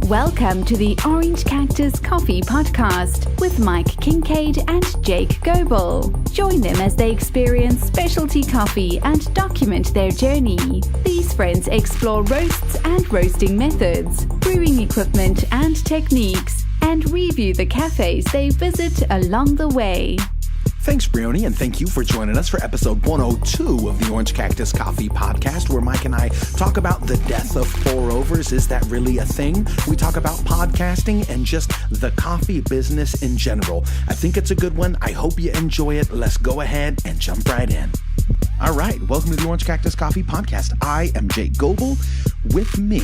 Welcome to the Orange Cactus Coffee Podcast with Mike Kincaid and Jake Goebel. Join them as they experience specialty coffee and document their journey. These friends explore roasts and roasting methods, brewing equipment and techniques, and review the cafes they visit along the way. Thanks, Brioni, and thank you for joining us for episode 102 of the Orange Cactus Coffee Podcast, where Mike and I talk about the death of pour-overs. Is that really a thing? We talk about podcasting and just the coffee business in general. I think it's a good one. I hope you enjoy it. Let's go ahead and jump right in. All right, welcome to the Orange Cactus Coffee Podcast. I am Jake Goebel. With me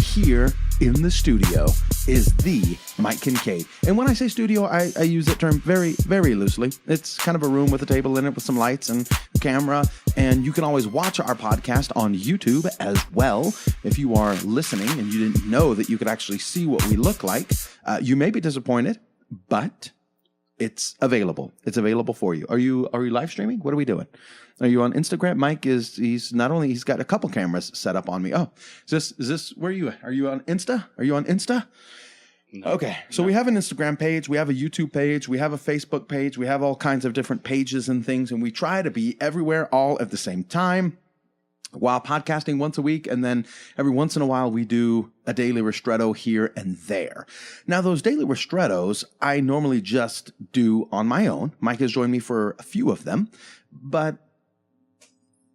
here in the studio is the Mike Kincaid. And when I say studio, I use that term very, very loosely. It's kind of a room with a table in it with some lights and a camera. And you can always watch our podcast on YouTube as well. If you are listening and you didn't know that you could actually see what we look like, you may be disappointed, but it's available. It's available for you. Are you live streaming? What are we doing? Are you on Instagram? Mike he's got a couple cameras set up on me. Oh, is this where are you at? Are you on Insta? No, okay. So we have an Instagram page, we have a YouTube page, we have a Facebook page, we have all kinds of different pages and things, and we try to be everywhere all at the same time while podcasting once a week, and then every once in a while we do a Daily Ristretto here and there. Now, those Daily Ristrettos I normally just do on my own. Mike has joined me for a few of them, but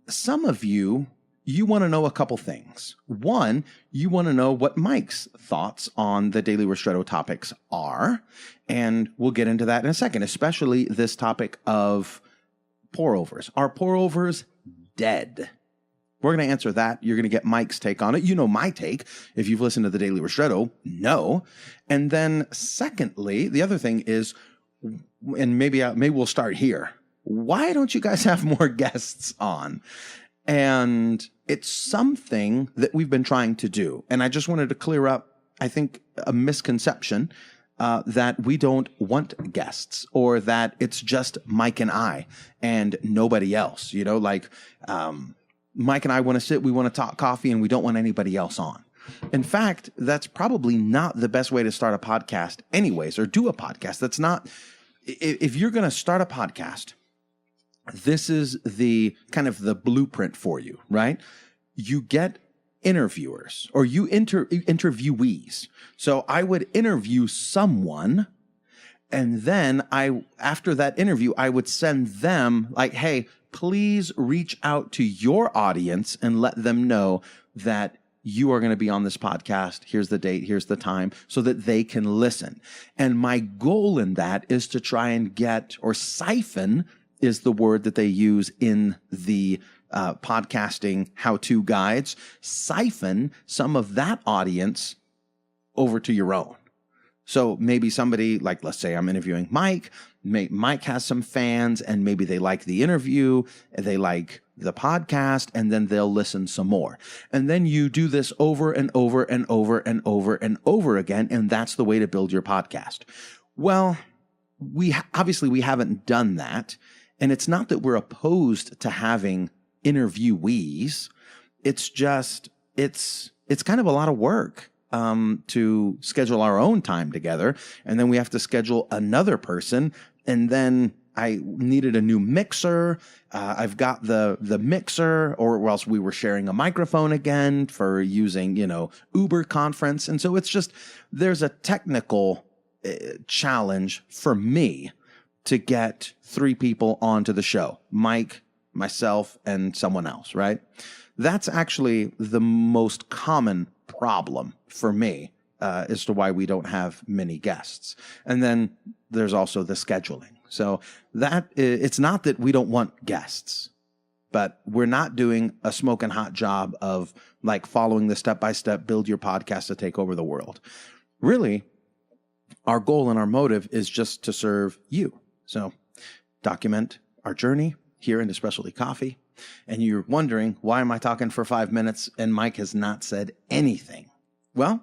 some of you want to know a couple things. One, you want to know what Mike's thoughts on the Daily Ristretto topics are, and we'll get into that in a second, especially this topic of pour-overs. Are pour-overs dead? We're going to answer that. You're going to get Mike's take on it. You know my take. If you've listened to the Daily Ristretto, no. And then secondly, the other thing is, and maybe we'll start here. Why don't you guys have more guests on? And it's something that we've been trying to do. And I just wanted to clear up, I think, a misconception that we don't want guests, or that it's just Mike and I and nobody else. You know, like Mike and I want to sit, we want to talk coffee, and we don't want anybody else on. In fact, that's probably not the best way to start a podcast anyways, or do a podcast. That's not, if you're going to start a podcast, this is the kind of the blueprint for you, right? You get interviewers, or you interviewees. So I would interview someone, and then after that interview, I would send them like, hey, please reach out to your audience and let them know that you are going to be on this podcast. Here's the date, here's the time, so that they can listen. And my goal in that is to try and get, or siphon is the word that they use in the podcasting how-to guides, siphon some of that audience over to your own. So maybe somebody, like, let's say I'm interviewing Mike. Mike has some fans, and maybe they like the interview, they like the podcast, and then they'll listen some more. And then you do this over and over and over and over and over again, and that's the way to build your podcast. Well, we haven't done that. And it's not that we're opposed to having interviewees. It's just, it's kind of a lot of work to schedule our own time together. And then we have to schedule another person. And then I needed a new mixer. I've got the mixer, or else we were sharing a microphone again for using, Uber Conference. And so it's just, there's a technical challenge for me to get 3 people onto the show, Mike, myself, and someone else, right? That's actually the most common problem for me as to why we don't have many guests. And then there's also the scheduling. So it's not that we don't want guests, but we're not doing a smoking hot job of like following the step-by-step, build your podcast to take over the world. Really, our goal and our motive is just to serve you. So document our journey here into specialty coffee. And you're wondering, why am I talking for 5 minutes and Mike has not said anything? Well,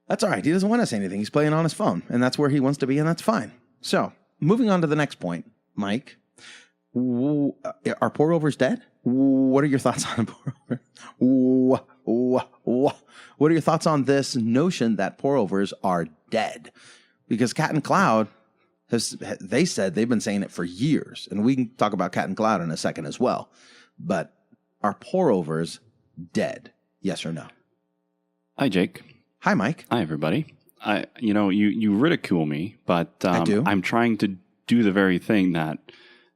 that's all right. He doesn't want to say anything. He's playing on his phone, and that's where he wants to be, and that's fine. So moving on to the next point, Mike, Are pour-overs dead? What are your thoughts on pour-over? What are your thoughts on this notion that pour-overs are dead? Because Cat and Cloud, they said they've been saying it for years. And we can talk about Cat and Cloud in a second as well. But are pour-overs dead? Yes or no? Hi, Jake. Hi, Mike. Hi, everybody. You ridicule me, but I do. I'm trying to do the very thing that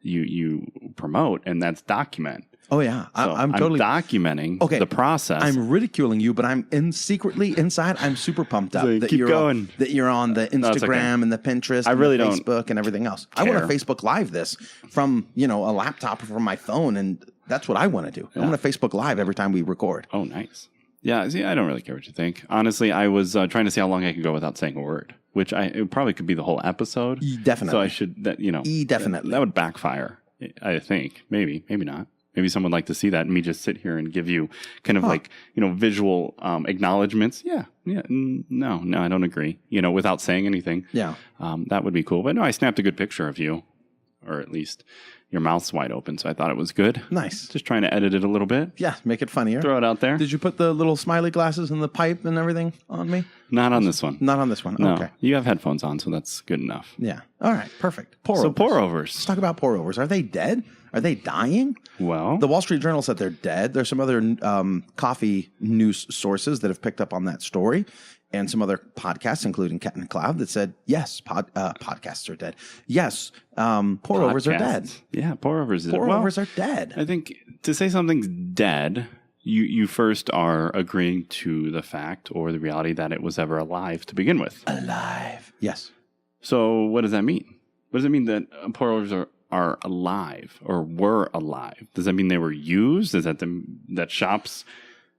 you promote, and that's document. Oh, yeah. So I'm totally documenting the process. I'm ridiculing you, but I'm secretly inside, I'm super pumped up So that keep you're going. That you're on the Instagram and the Pinterest and the Facebook and everything else. I want to Facebook Live this from, a laptop or from my phone, and that's what I want to do. I want to Facebook Live every time we record. Oh, nice. Yeah, see, I don't really care what you think. Honestly, I was trying to see how long I could go without saying a word, which it probably could be the whole episode. Definitely. So I should, definitely. That would backfire, I think. Maybe not. Maybe someone would like to see that and me just sit here and give you kind of visual acknowledgments. Yeah. No, I don't agree. Without saying anything. Yeah. That would be cool. But no, I snapped a good picture of you, or at least your mouth's wide open, so I thought it was good. Nice. Just trying to edit it a little bit. Yeah, make it funnier. Throw it out there. Did you put the little smiley glasses and the pipe and everything on me? Not on this one. Not on this one. No. Okay. You have headphones on, so that's good enough. Yeah. All right. Perfect. Pour-overs. So pour-overs. Let's talk about pour-overs. Are they dead? Are they dying? Well, the Wall Street Journal said they're dead. There's some other coffee news sources that have picked up on that story, and some other podcasts, including Cat and Cloud, that said, yes, podcasts are dead. Yes, pour-overs are dead. Yeah, pour-overs are dead. I think to say something's dead, you first are agreeing to the fact or the reality that it was ever alive to begin with. Alive. Yes. So what does that mean? What does it mean that pour-overs are alive or were alive? Does that mean they were used? Is that that shops...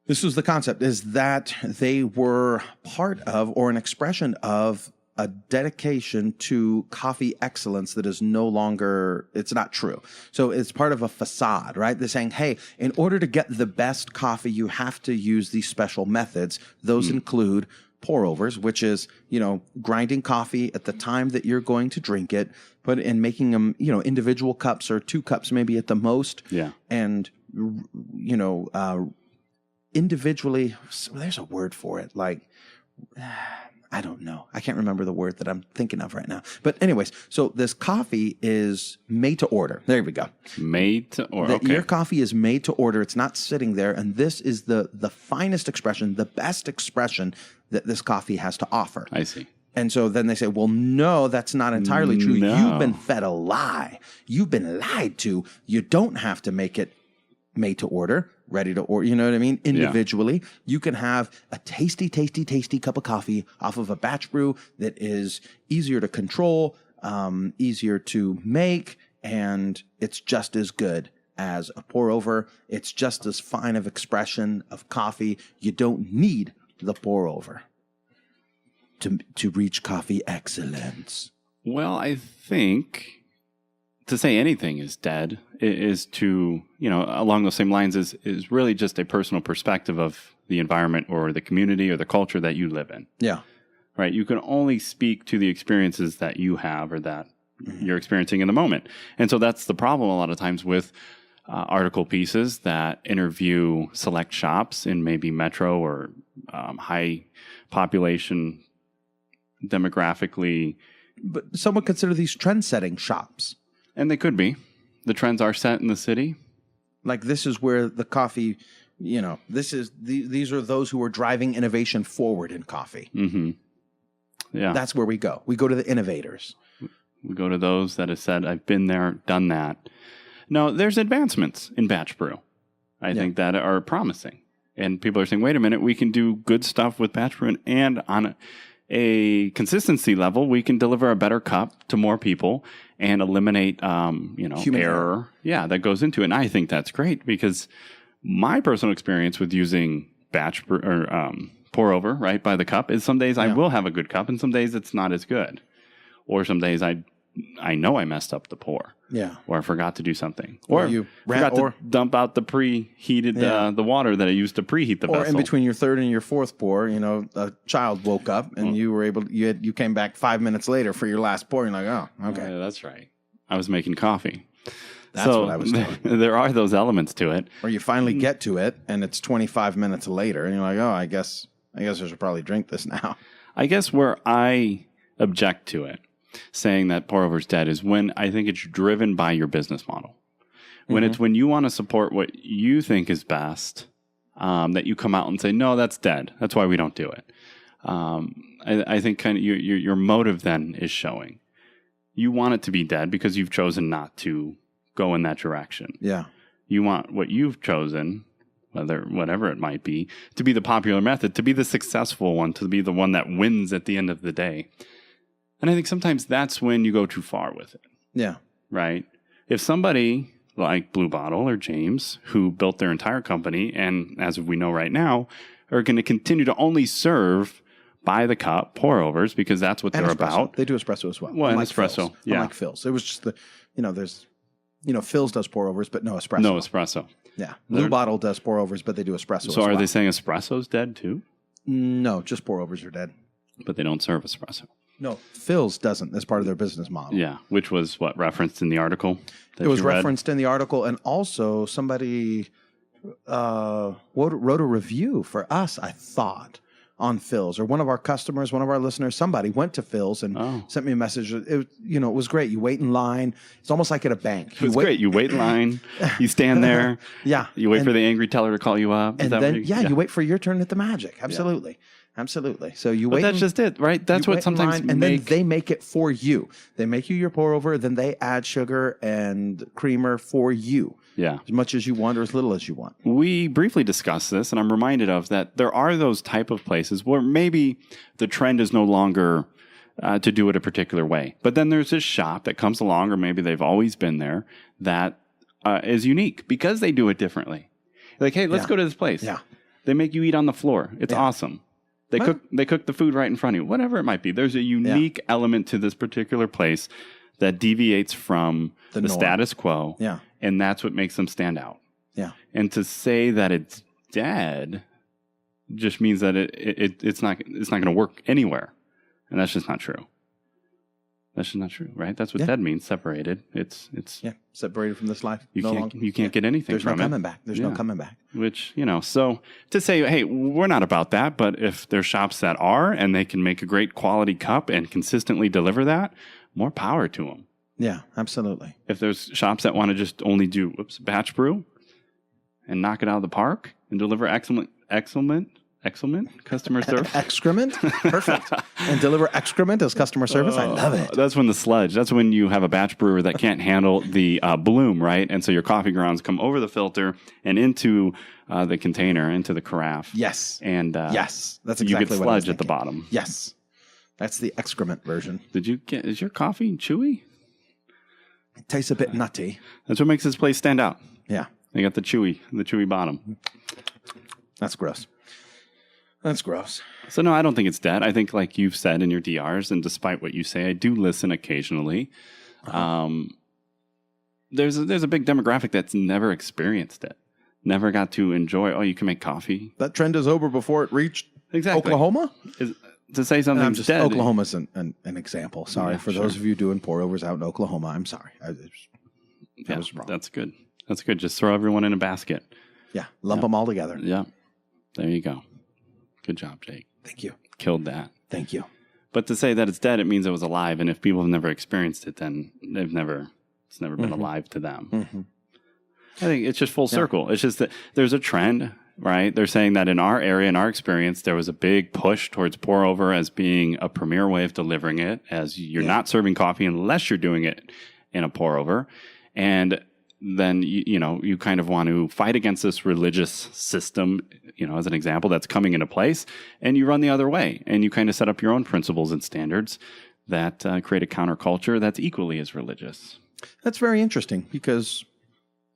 This was the concept, is that they were part of or an expression of a dedication to coffee excellence that is no longer, it's not true. So it's part of a facade, right? They're saying, hey, in order to get the best coffee, you have to use these special methods. Those include pour-overs, which is, grinding coffee at the time that you're going to drink it, but in making them, individual cups or 2 cups maybe at the most. Yeah. And, individually, there's a word for it. Like, I don't know. I can't remember the word that I'm thinking of right now. But anyways, so this coffee is made to order. There we go. Made to order. Okay. Your coffee is made to order. It's not sitting there. And this is the finest expression, the best expression that this coffee has to offer. I see. And so then they say, well, no, that's not entirely true. No. You've been fed a lie. You've been lied to. You don't have to make it made to order, ready to order, you know what I mean? Individually, you can have a tasty, tasty, tasty cup of coffee off of a batch brew that is easier to control, easier to make, and it's just as good as a pour over. It's just as fine of expression of coffee. You don't need the pour over to reach coffee excellence. Well, I think to say anything is dead is to, along those same lines is really just a personal perspective of the environment or the community or the culture that you live in. Yeah. Right. You can only speak to the experiences that you have or that you're experiencing in the moment. And so that's the problem a lot of times with article pieces that interview select shops in maybe metro or high population demographically. But some would consider these trend-setting shops. And they could be. The trends are set in the city. Like this is where the coffee, these are those who are driving innovation forward in coffee. Mm-hmm. Yeah. That's where we go. We go to the innovators. We go to those that have said, I've been there, done that. No, there's advancements in batch brew, I think, that are promising. And people are saying, wait a minute, we can do good stuff with batch brew, and on a consistency level, we can deliver a better cup to more people and eliminate, Human error. Yeah, that goes into it. And I think that's great because my personal experience with using batch brew, or pour over, right, by the cup is some days I will have a good cup and some days it's not as good. Or some days I know I messed up the pour. Yeah. Or I forgot to do something. Or you forgot to dump out the preheated, the water that I used to preheat the vessel. Or in between your third and your fourth pour, a child woke up and you came back 5 minutes later for your last pour. You're like, oh, okay. That's right. I was making coffee. That's what I was doing. There are those elements to it. Or you finally get to it, and it's 25 minutes later, and you're like, oh, I guess I should probably drink this now. I guess where I object to it, saying that pour over's dead, is when I think it's driven by your business model. When it's when you want to support what you think is best, that you come out and say, no, that's dead. That's why we don't do it. I think kind of your motive then is showing. You want it to be dead because you've chosen not to go in that direction. Yeah. You want what you've chosen, whatever it might be, to be the popular method, to be the successful one, to be the one that wins at the end of the day. And I think sometimes that's when you go too far with it. Yeah. Right? If somebody like Blue Bottle or James, who built their entire company, and as we know right now, are going to continue to only serve by the cup pour overs because that's what they're about. They do espresso as well. Well, and espresso. Phil's. Yeah. Unlike Phil's. It was just Phil's does pour overs, but no espresso. No espresso. Yeah. Blue Bottle does pour overs, but they do espresso So are they saying espresso's dead too? No, just pour overs are dead. But they don't serve espresso. No, Phil's doesn't as part of their business model. Yeah, which was what referenced in the article. It was referenced in the article, and also somebody wrote a review for us, I thought, on Phil's, or one of our customers, one of our listeners, somebody went to Phil's and sent me a message. It was great. You wait in line. It's almost like at a bank. It's great. You wait in line. You stand there. Yeah. You wait for the angry teller to call you up. And then, you wait for your turn at the magic. Absolutely. Yeah. Absolutely. So you wait. But that's just it, right? That's what sometimes and then they make it for you. They make you your pour over, then they add sugar and creamer for you. Yeah. As much as you want or as little as you want. We briefly discussed this, and I'm reminded of that there are those type of places where maybe the trend is no longer to do it a particular way. But then there's this shop that comes along, or maybe they've always been there, that is unique because they do it differently. Like, hey, let's go to this place. Yeah. They make you eat on the floor. It's awesome. They cook the food right in front of you, whatever it might be. There's a unique element to this particular place that deviates from the status quo. Yeah. And that's what makes them stand out. Yeah. And to say that it's dead just means that it's not going to work anywhere. And that's just not true. That's just not true, right? That's what dead means, separated. It's separated from this life. You can't get anything There's from no coming back. There's no coming back. Which, so to say, hey, we're not about that, but if there's shops that are and they can make a great quality cup and consistently deliver that, more power to them. Yeah, absolutely. If there's shops that want to just only do batch brew and knock it out of the park and deliver excellent customer service. Excrement? Perfect. And deliver excrement as customer service? I love it. That's when that's when you have a batch brewer that can't handle the bloom, right? And so your coffee grounds come over the filter and into the container, into the carafe. Yes. And yes, that's exactly you get what I was sludge thinking. at the bottom. Yes. That's the excrement version. Is your coffee chewy? It tastes a bit nutty. That's what makes this place stand out. Yeah. They got the chewy bottom. That's gross. That's gross. So no, I don't think it's dead. I think, like you've said in your DRs, and despite what you say, I do listen occasionally. There's a big demographic that's never experienced it, never got to enjoy. Oh, you can make coffee. That trend is over before it reached Oklahoma. To say something's dead. Oklahoma's an example. Sorry for those of you doing pour overs out in Oklahoma. I'm sorry. I was wrong. That's good. That's good. Just throw everyone in a basket. Yeah, lump them all together. Yeah, there you go. Good job, Jake. Thank you. Killed that. Thank you. But to say that it's dead, it means it was alive. And if people have never experienced it, then it's never been alive to them. Mm-hmm. I think it's just full circle. It's just that there's a trend, right? They're saying that in our area, in our experience, there was a big push towards pour over as being a premier way of delivering it, as you're not serving coffee unless you're doing it in a pour over. And then, you kind of want to fight against this religious system, as an example, that's coming into place, and you run the other way, and you kind of set up your own principles and standards that create a counterculture that's equally as religious. That's very interesting, because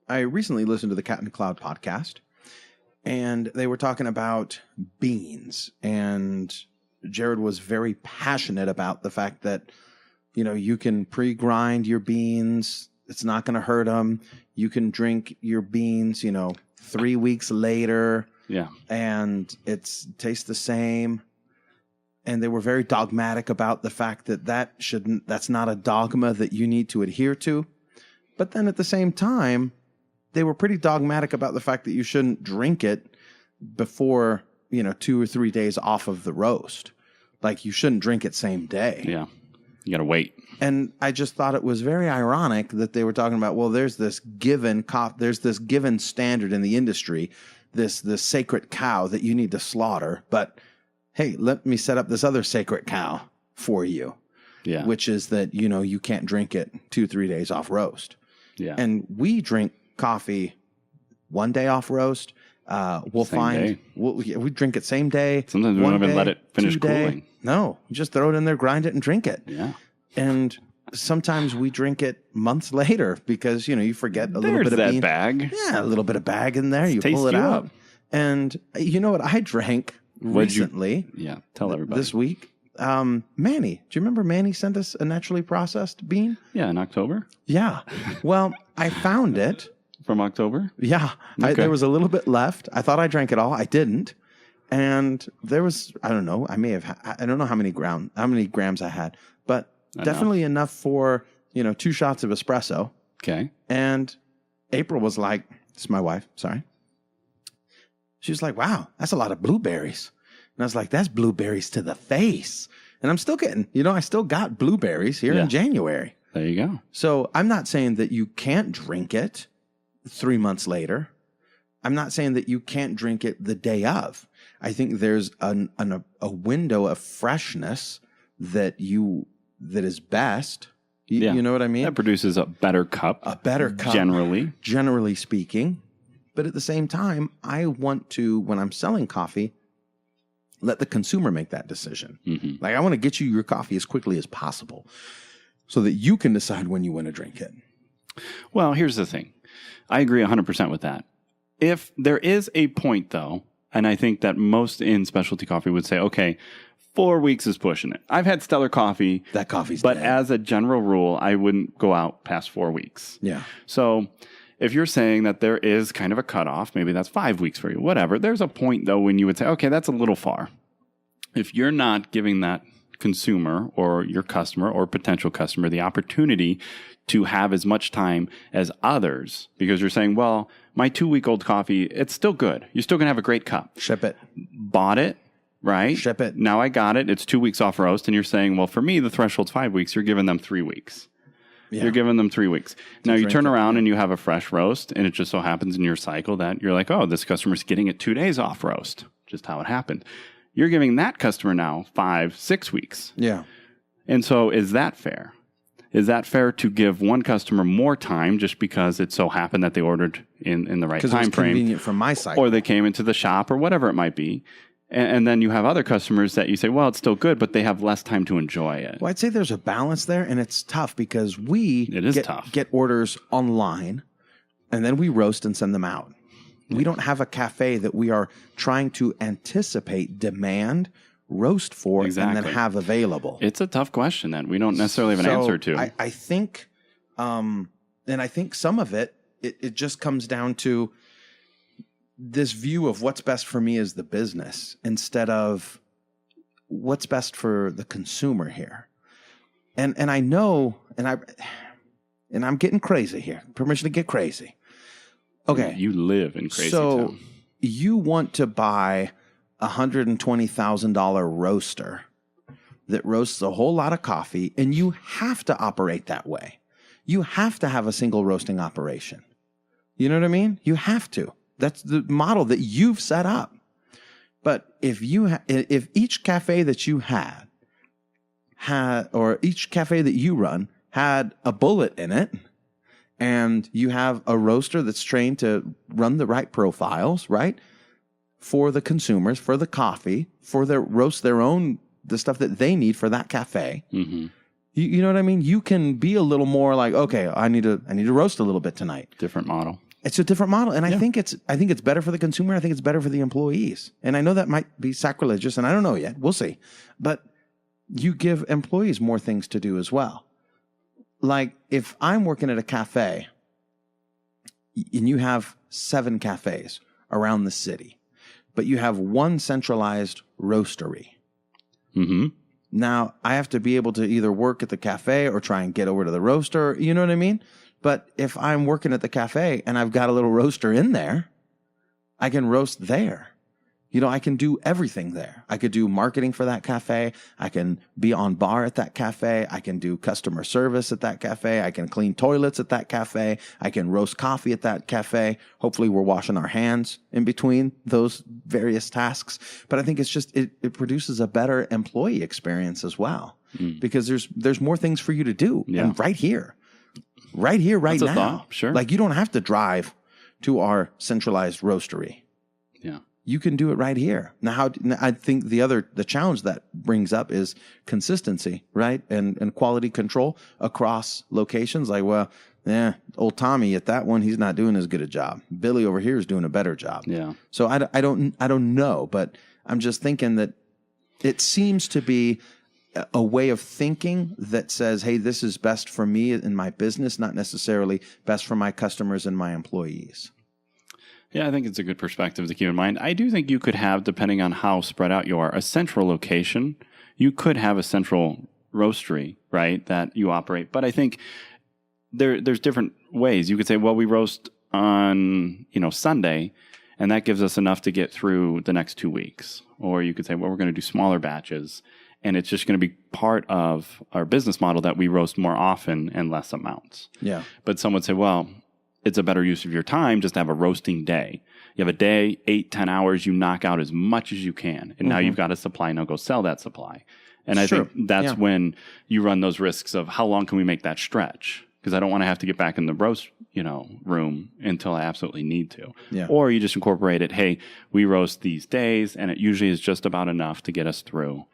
I recently listened to the Cat and Cloud podcast, and they were talking about beans, and Jared was very passionate about the fact that, you can pre-grind your beans. It's not going to hurt them. You can drink your beans, 3 weeks later. Yeah. And tastes the same. And they were very dogmatic about the fact that that's not a dogma that you need to adhere to. But then at the same time, they were pretty dogmatic about the fact that you shouldn't drink it before, 2 or 3 days off of the roast. Like, you shouldn't drink it same day. Yeah. You got to wait. And I just thought it was very ironic that they were talking about, well, there's this given standard in the industry, this sacred cow that you need to slaughter. But hey, let me set up this other sacred cow for you. Yeah. Which is that, you can't drink it 2-3 days off roast. Yeah. And we drink coffee 1 day off roast. We drink it same day. Sometimes we don't even let it finish cooling. No, you just throw it in there, grind it, and drink it. Yeah. And sometimes we drink it months later because, you forget a little bit of bean. Bag. Yeah, a little bit of bag in there. You pull it out. And you know what I drank recently? Tell everybody. This week. Manny. Do you remember Manny sent us a naturally processed bean? Yeah, in October. Yeah. Well, I found it. From October? Yeah. Okay. There was a little bit left. I thought I drank it all. I didn't. And there was, I don't know, I don't know how many grams I had, but definitely enough for, 2 shots of espresso. Okay. And April was like, this is my wife, sorry. She was like, wow, that's a lot of blueberries. And I was like, that's blueberries to the face. And I'm still getting, I still got blueberries here in January. There you go. So I'm not saying that you can't drink it 3 months later. I'm not saying that you can't drink it the day of. I think there's a window of freshness that is best. You know what I mean? That produces a better cup. A better cup. Generally speaking. But at the same time, I want to, when I'm selling coffee, let the consumer make that decision. Mm-hmm. Like, I want to get you your coffee as quickly as possible so that you can decide when you want to drink it. Well, here's the thing. I agree 100% with that. If there is a point, though, and I think that most in specialty coffee would say, okay, 4 weeks is pushing it. I've had stellar coffee. That coffee's But dead. as a general rule, I wouldn't go out past 4 weeks. Yeah. So if you're saying that there is kind of a cutoff, maybe that's 5 weeks for you, whatever. There's a point, though, when you would say, okay, that's a little far. If you're not giving that consumer or your customer or potential customer the opportunity to have as much time as others, because you're saying, well, my 2-week-old coffee, it's still good. You're still going to have a great cup. Ship it. Bought it, right? Ship it. Now I got it. It's 2 weeks off roast. And you're saying, well, for me, the threshold's 5 weeks. You're giving them 3 weeks. Yeah. You're giving them 3 weeks. Now you turn around and you have a fresh roast, and it just so happens in your cycle that you're like, oh, this customer's getting it 2 days off roast. Just how it happened. You're giving that customer now 5-6 weeks. Yeah. And so is that fair? Is that fair to give one customer more time just because it so happened that they ordered in the right time frame? Because it's convenient from my side. Or they came into the shop or whatever it might be. And then you have other customers that you say, well, it's still good, but they have less time to enjoy it. Well, I'd say there's a balance there, and it's tough because get orders online, and then we roast and send them out. We don't have a cafe that we are trying to anticipate demand, roast for, and then have available. It's a tough question that we don't necessarily have an answer to. I think, and I think some of it just comes down to this view of what's best for me as the business instead of what's best for the consumer here. And I know, and I'm getting crazy here. Permission to get crazy. Okay. You live in crazy so town. You want to buy a $120,000 roaster that roasts a whole lot of coffee, and you have to operate that way. You have to have a single roasting operation. You know what I mean? You have to. That's the model that you've set up. But if each cafe that you had, or each cafe that you run had a bullet in it, and you have a roaster that's trained to run the right profiles, right? For the consumers, for the coffee, for their roast the stuff that they need for that cafe. Mm-hmm. You know what I mean? You can be a little more like, okay, I need to roast a little bit tonight. Different model. It's a different model. And I think it's better for the consumer. I think it's better for the employees. And I know that might be sacrilegious, and I don't know yet. We'll see. But you give employees more things to do as well. Like if I'm working at a cafe and you have 7 cafes around the city, but you have one centralized roastery. Mm-hmm. Now I have to be able to either work at the cafe or try and get over to the roaster. You know what I mean? But if I'm working at the cafe and I've got a little roaster in there, I can roast there. I can do everything there. I could do marketing for that cafe. I can be on bar at that cafe. I can do customer service at that cafe. I can clean toilets at that cafe. I can roast coffee at that cafe. Hopefully we're washing our hands in between those various tasks. But I think it's just, it produces a better employee experience as well, because there's more things for you to do. Yeah. And right here, right That's now. a thought. Sure. Like, you don't have to drive to our centralized roastery. Yeah. You can do it right here. Now, I think the challenge that brings up is consistency, right? And quality control across locations. Like, well, old Tommy at that one, he's not doing as good a job. Billy over here is doing a better job. Yeah. So I don't know, but I'm just thinking that it seems to be a way of thinking that says, hey, this is best for me in my business, not necessarily best for my customers and my employees. Yeah, I think it's a good perspective to keep in mind. I do think you could have, depending on how spread out you are, a central location. You could have a central roastery, right, that you operate. But I think there's different ways. You could say, well, we roast on, Sunday, and that gives us enough to get through the next 2 weeks. Or you could say, well, we're going to do smaller batches, and it's just going to be part of our business model that we roast more often and less amounts. Yeah. But some would say, well, it's a better use of your time just to have a roasting day. You have a day, 8-10 hours, you knock out as much as you can. And now you've got a supply, now go sell that supply. And I think that's when you run those risks of how long can we make that stretch? Because I don't want to have to get back in the roast, room until I absolutely need to. Yeah. Or you just incorporate it, hey, we roast these days, and it usually is just about enough to get us through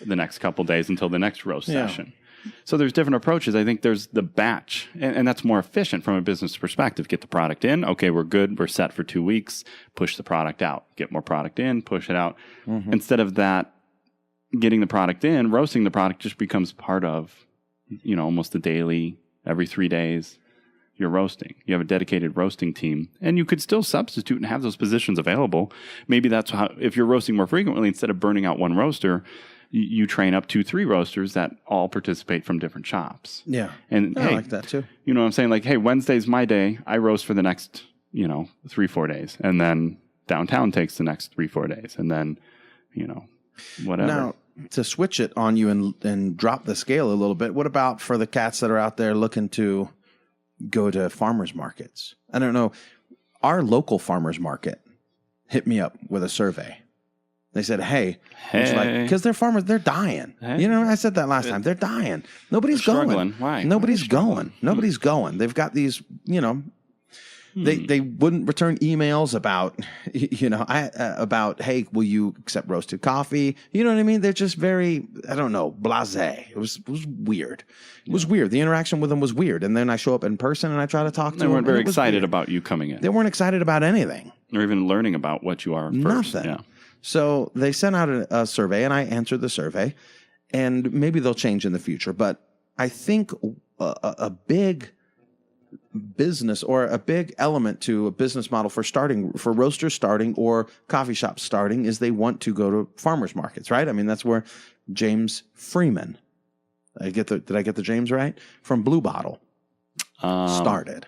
the next couple days until the next roast session. So there's different approaches. I think there's the batch, and that's more efficient from a business perspective. Get the product in. Okay, we're good. We're set for 2 weeks. Push the product out. Get more product in. Push it out. Instead of that, getting the product in, roasting the product just becomes part of, almost a daily, every 3 days, you're roasting. You have a dedicated roasting team, and you could still substitute and have those positions available. Maybe that's how, if you're roasting more frequently, instead of burning out one roaster, you train up 2-3 roasters that all participate from different shops. Yeah. And I like that too. You know what I'm saying? Like, hey, Wednesday's my day. I roast for the next, 3-4 days. And then downtown takes the next 3-4 days. And then, whatever. Now, to switch it on you and drop the scale a little bit, what about for the cats that are out there looking to go to farmers markets? I don't know. Our local farmers market hit me up with a survey. They said, hey, because they're farmers, they're dying. Hey. I said that last time. They're dying. Nobody's going. Why? Nobody's going. Nobody's going. They've got these, they wouldn't return emails about, about, hey, will you accept roasted coffee? You know what I mean? They're just very, I don't know, blasé. It was weird. It was weird. The interaction with them was weird. And then I show up in person and I try to talk to them. They weren't very excited about you coming in. They weren't excited about anything. Or even learning about what you are first. Nothing. Yeah. So they sent out a survey, and I answered the survey, and maybe they'll change in the future. But I think a big business or a big element to a business model for roasters starting or coffee shops starting is they want to go to farmers markets, right? I mean, that's where James Freeman, did I get the James right? From Blue Bottle started.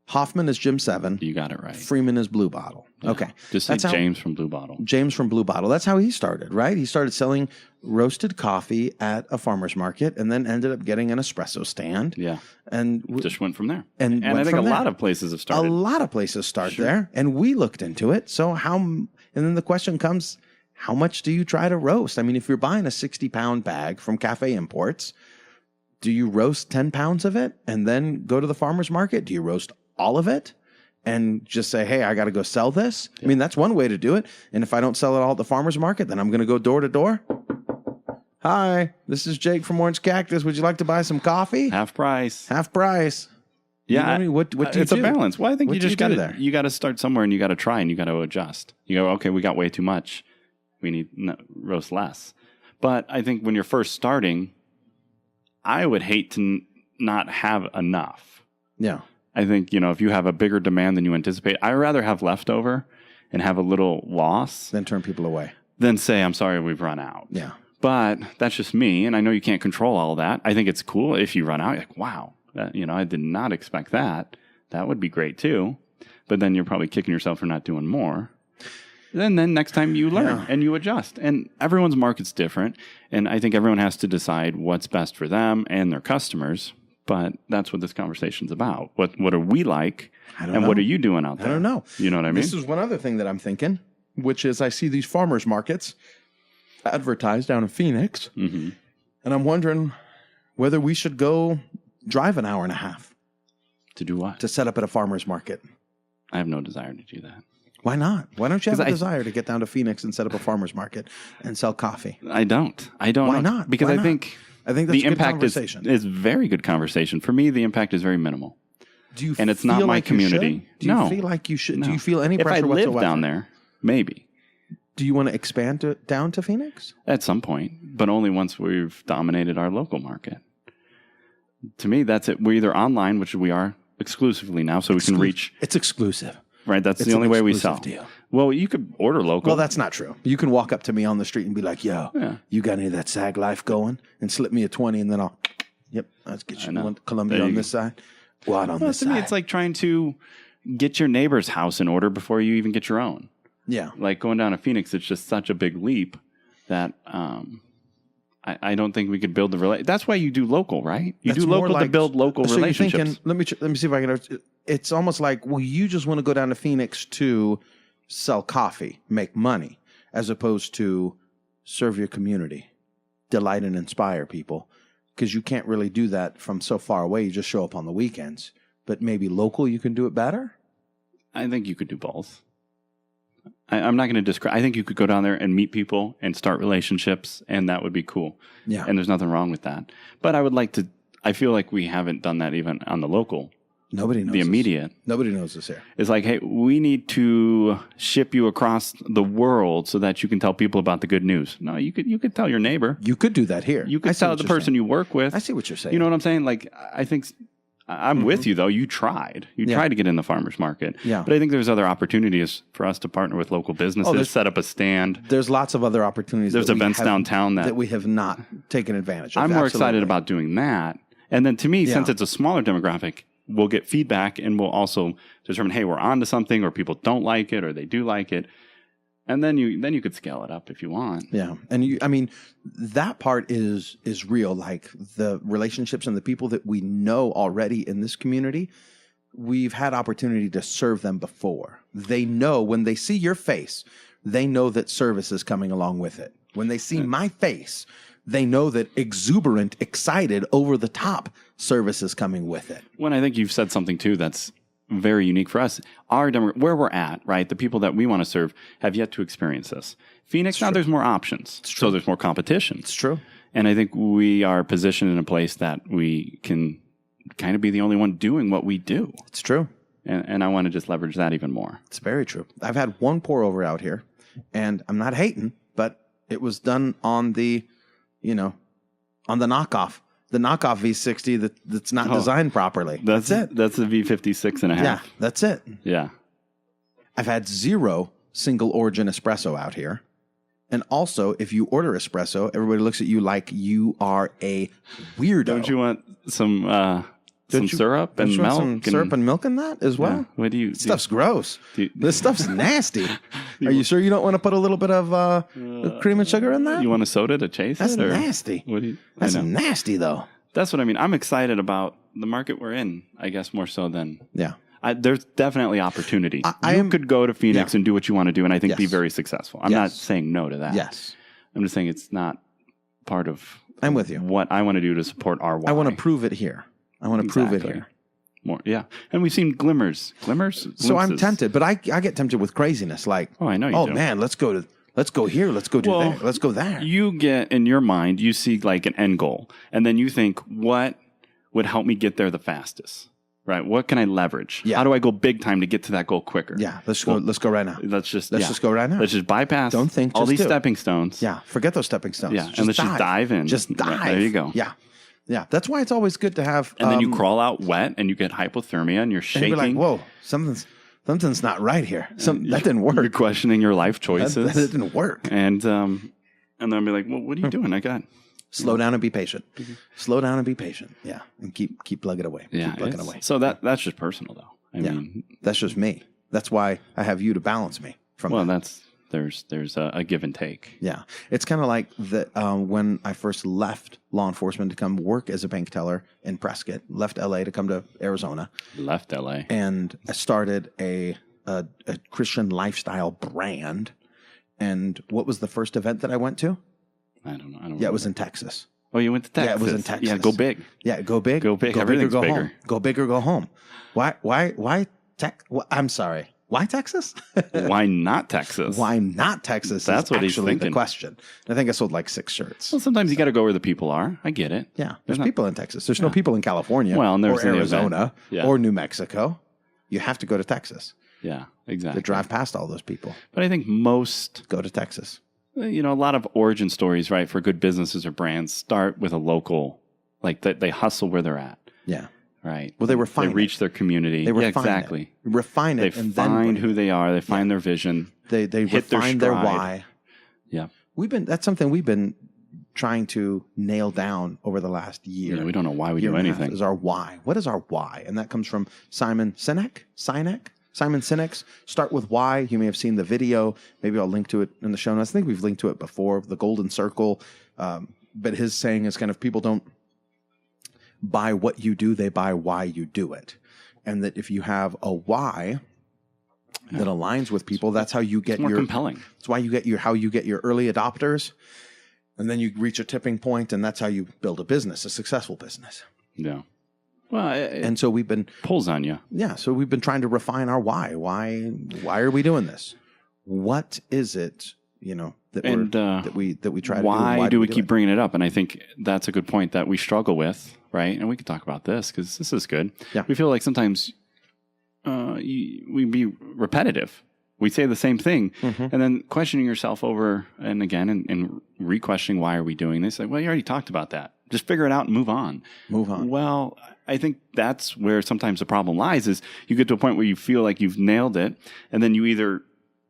Hoffman is Jim 7. You got it right. Freeman is Blue Bottle. Yeah. Okay. Just say James from Blue Bottle. James from Blue Bottle. That's how he started, right? He started selling roasted coffee at a farmer's market and then ended up getting an espresso stand. Yeah. And just went from there. And I think a lot of places have started. A lot of places start there. And we looked into it. So and then the question comes, how much do you try to roast? I mean, if you're buying a 60-pound bag from Cafe Imports, do you roast 10 pounds of it and then go to the farmer's market? Do you roast all of it and just say, hey, I got to go sell this? Yeah. I mean, that's one way to do it. And if I don't sell it all at the farmer's market, then I'm going to go door to door. Hi, this is Jake from Orange Cactus. Would you like to buy some coffee? Half price. Half price. Yeah. What do you do? It's a balance. Well, I think you just got to you got to start somewhere and you got to try and you got to adjust. You go, okay, we got way too much. We need roast less. But I think when you're first starting, I would hate to not have enough. Yeah. I think, if you have a bigger demand than you anticipate, I'd rather have leftover and have a little loss than turn people away. Than say, I'm sorry, we've run out. Yeah. But that's just me, and I know you can't control all that. I think it's cool if you run out. You're like, wow, I did not expect that. That would be great too. But then you're probably kicking yourself for not doing more. Then next time you learn and you adjust. And everyone's market's different. And I think everyone has to decide what's best for them and their customers. But that's what this conversation's about. What are we like? And what are you doing out there? I don't know. You know what I mean? This is one other thing that I'm thinking, which is I see these farmers markets advertised down in Phoenix. Mm-hmm. And I'm wondering whether we should go drive an hour and a half. To do what? To set up at a farmer's market. I have no desire to do that. Why not? Why don't you have a desire to get down to Phoenix and set up a farmer's market and sell coffee? I don't. Why not? Because Why I not? think that's the a good impact conversation. is very good conversation. For me, the impact is very minimal. And it's not my community. Do you feel like you should? No. Do you feel any if pressure whatsoever? If I live down there, maybe. Do you want to expand down to Phoenix? At some point, but only once we've dominated our local market. To me, that's it. We're either online, which we are exclusively now, so we can reach. It's exclusive. Right, that's the only way we sell. Deal. Well, you could order local. Well, that's not true. You can walk up to me on the street and be like, yo, you got any of that SAG life going? And slip me a 20 and then let's get you one Columbia on this side. What on this side? To me, it's like trying to get your neighbor's house in order before you even get your own. Yeah. Like going down to Phoenix, it's just such a big leap that I don't think we could build the relationship. That's why you do local, right? You do local to build local relationships. You're thinking, let me see if I can. It's almost like, well, you just want to go down to Phoenix to sell coffee, make money, as opposed to serve your community, delight and inspire people. Because you can't really do that from so far away. You just show up on the weekends. But maybe local, you can do it better? I think you could do both. I'm not going to describe. I think you could go down there and meet people and start relationships, and that would be cool. Yeah. And there's nothing wrong with that. But I would like to. I feel like we haven't done that even on the local. Nobody knows. The immediate. Nobody knows this here. It's like, hey, we need to ship you across the world so that you can tell people about the good news. No, you could tell your neighbor. You could do that here. You could tell the person you work with. I see what you're saying. You know what I'm saying? Like, I think I'm with you, though. You tried. You tried to get in the farmer's market. Yeah. But I think there's other opportunities for us to partner with local businesses, set up a stand. There's lots of other opportunities. There's events downtown that we have not taken advantage of. I'm more excited about doing that. And then to me, since it's a smaller demographic, we'll get feedback and we'll also determine, hey, we're on to something, or people don't like it or they do like it. And then you could scale it up if you want. Yeah. And that part is real. Like the relationships and the people that we know already in this community, we've had opportunity to serve them before. They know when they see your face, they know that service is coming along with it. When they see my face, they know that exuberant, excited, over the top service is coming with it. When I think you've said something too that's very unique for us. Where we're at, right? The people that we want to serve have yet to experience this. Phoenix, now there's more options. So there's more competition. It's true. And I think we are positioned in a place that we can kind of be the only one doing what we do. It's true. And I want to just leverage that even more. It's very true. I've had one pour over out here, and I'm not hating, but it was done on the, on the knockoff. The knockoff V60 that's not designed properly. That's it. That's the V56 and a half. Yeah, that's it. Yeah. I've had 0 single origin espresso out here. And also, if you order espresso, everybody looks at you like you are a weirdo. Don't you want some syrup and milk? Some syrup and milk in that as well? Yeah. What do you? Stuff's gross. This stuff's nasty. Are you sure you don't want to put a little bit of cream and sugar in that? You want a soda to chase That's it? That's nasty. What do you? That's nasty, though. That's what I mean. I'm excited about the market we're in, I guess, more so than... Yeah. There's definitely opportunity. You could go to Phoenix and do what you want to do, and I think be very successful. I'm not saying no to that. Yes. I'm just saying it's not part of I'm with you. What I want to do to support our why. I want to prove it here. Prove it here. More, yeah. And we've seen glimmers. So I'm tempted, but I get tempted with craziness. Like, I know you do. Man, let's go here. Let's go there. Let's go there. You get, in your mind, you see like an end goal. And then you think, what would help me get there the fastest? Right? What can I leverage? Yeah. How do I go big time to get to that goal quicker? Yeah. Let's go right now. Let's just go right now. Let's just bypass Don't think, all just these do. stepping stones. Yeah. Forget those stepping stones. Yeah. And let's just dive in. Just dive. There you go. Yeah. Yeah. That's why it's always good to have. And then you crawl out wet and you get hypothermia and you're shaking. And you're like, whoa, something's not right here. That didn't work. You're questioning your life choices. That didn't work. And then I'll be like, well, what are you doing? I got Slow down and be patient. Slow down and be patient. Yeah. And keep plugging away. Yeah. Keep plugging away. So that's just personal, though. I mean, that's just me. That's why I have you to balance me from that. There's a give and take. Yeah. It's kind of like that when I first left law enforcement to come work as a bank teller in Prescott, left LA to come to Arizona. Left LA. And I started a Christian lifestyle brand. And what was the first event that I went to? I don't know. Yeah, it was in Texas. Oh, you went to Texas? Yeah, it was in Texas. Yeah, go big. Yeah, go big. Go big. Go Everything's big or go bigger. home. Go big or go home. Why I'm sorry. Why Texas? Why not Texas? Why not Texas? That's what he's actually thinking. the question. I think I sold like 6 shirts. Well, sometimes you got to go where the people are. I get it. Yeah, there's people in Texas. There's no people in California Well, and there's or the Arizona event. or New Mexico. You have to go to Texas Yeah, exactly. to drive past all those people. But I think most, Go to Texas. a lot of origin stories, right, for good businesses or brands start with a local, like they hustle where they're at, Yeah. right? Well, they refine They reach their community. They refine exactly. it. Refine it. They and find then who they are. They find their vision. they hit their refine their stride. why. Yeah. That's something we've been trying to nail down over the last year. Yeah, we don't know why we year do and a half anything. Is our why. What is our why? And that comes from Simon Sinek. Simon Sinek's Start With Why. You may have seen the video. Maybe I'll link to it in the show notes. I think we've linked to it before, the golden circle. But his saying is kind of people don't buy what you do, they buy why you do it. And that if you have a why that aligns with people, that's how you get More compelling. That's why you get how you get your early adopters. And then you reach a tipping point, and that's how you build a business, a successful business. Yeah. Well, And so we've been pulls on you. so we've been trying to refine our why. Why are we doing this? What is it, that we try to do? Why do we keep bringing it up? And I think that's a good point that we struggle with, right? And we could talk about this because this is good. Yeah. We feel like sometimes we be repetitive. We say the same thing, and then questioning yourself over and again and re-questioning why are we doing this? Like, well, you already talked about that. Just figure it out and move on. Move on. Well, I think that's where sometimes the problem lies is you get to a point where you feel like you've nailed it, and then you either,